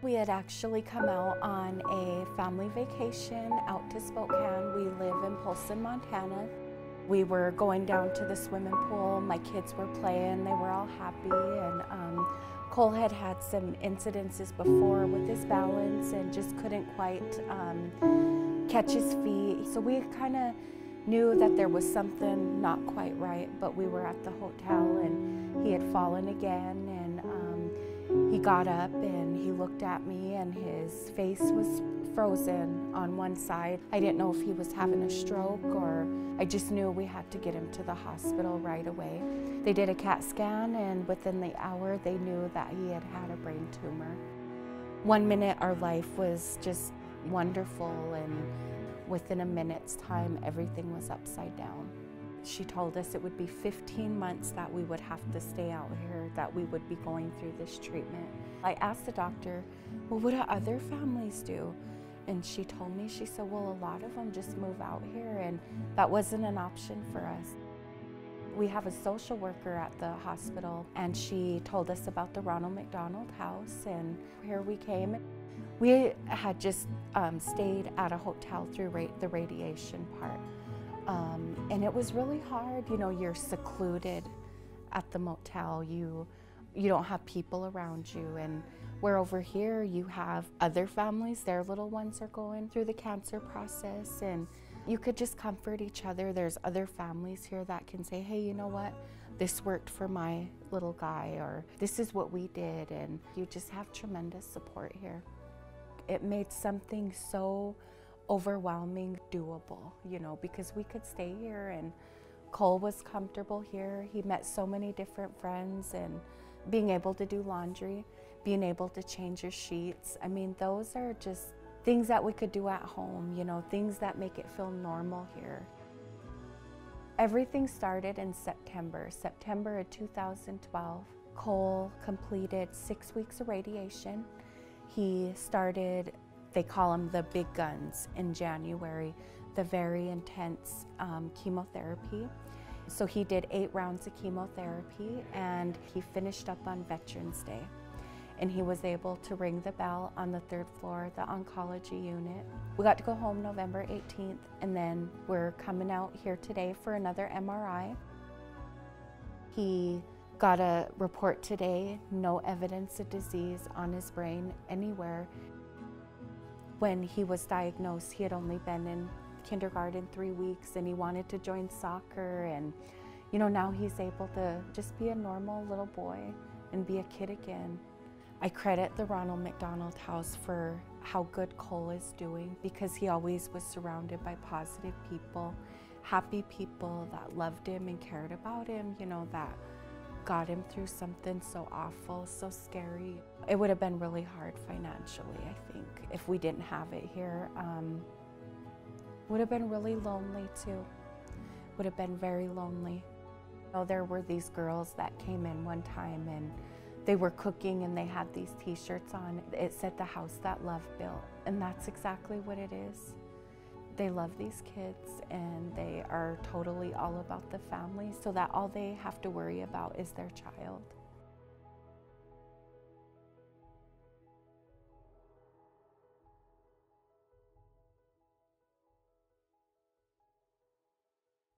We had actually come out on a family vacation out to Spokane. We live in Polson, Montana. We were going down to the swimming pool. My kids were playing. They were all happy. And Cole had had some incidences before with his balance and just couldn't quite catch his feet. So we kind of knew that there was something not quite right, but we were at the hotel and he had fallen again, and he got up and he looked at me and his face was frozen on one side. I didn't know if he was having a stroke, or I just knew we had to get him to the hospital right away. They did a CAT scan, and within the hour they knew that he had had a brain tumor. 1 minute our life was just wonderful, and within a minute's time everything was upside down. She told us it would be 15 months that we would have to stay out here, that we would be going through this treatment. I asked the doctor, well, what do other families do? And she told me, she said, well, a lot of them just move out here, and that wasn't an option for us. We have a social worker at the hospital, and she told us about the Ronald McDonald House, and here we came. We had just stayed at a hotel through the radiation part. And it was really hard. You know, you're secluded at the motel. You don't have people around you. And where over here you have other families, their little ones are going through the cancer process, and you could just comfort each other. There's other families here that can say, hey, you know what? This worked for my little guy, or this is what we did. And you just have tremendous support here. It made something so overwhelming doable, you know, because we could stay here and Cole was comfortable here. He met so many different friends, and being able to do laundry, being able to change your sheets. I mean, those are just things that we could do at home, you know, things that make it feel normal here. Everything started in September of 2012. Cole completed 6 weeks of radiation. He started, they call them the big guns, in January, the very intense chemotherapy. So he did 8 rounds of chemotherapy, and he finished up on Veterans Day. And he was able to ring the bell on the 3rd floor, the oncology unit. We got to go home November 18th, and then we're coming out here today for another MRI. He got a report today, no evidence of disease on his brain anywhere. When he was diagnosed, he had only been in kindergarten 3 weeks, and he wanted to join soccer, and you know, now he's able to just be a normal little boy and be a kid again. I credit the Ronald McDonald House for how good Cole is doing, because he always was surrounded by positive people, happy people that loved him and cared about him, you know, that got him through something so awful, so scary. It would have been really hard financially, I think, if we didn't have it here. Would have been really lonely too. Would have been very lonely. You know, there were these girls that came in one time, and they were cooking, and they had these t-shirts on. It said, the house that love built, and that's exactly what it is. They love these kids, and they are totally all about the family, so that all they have to worry about is their child.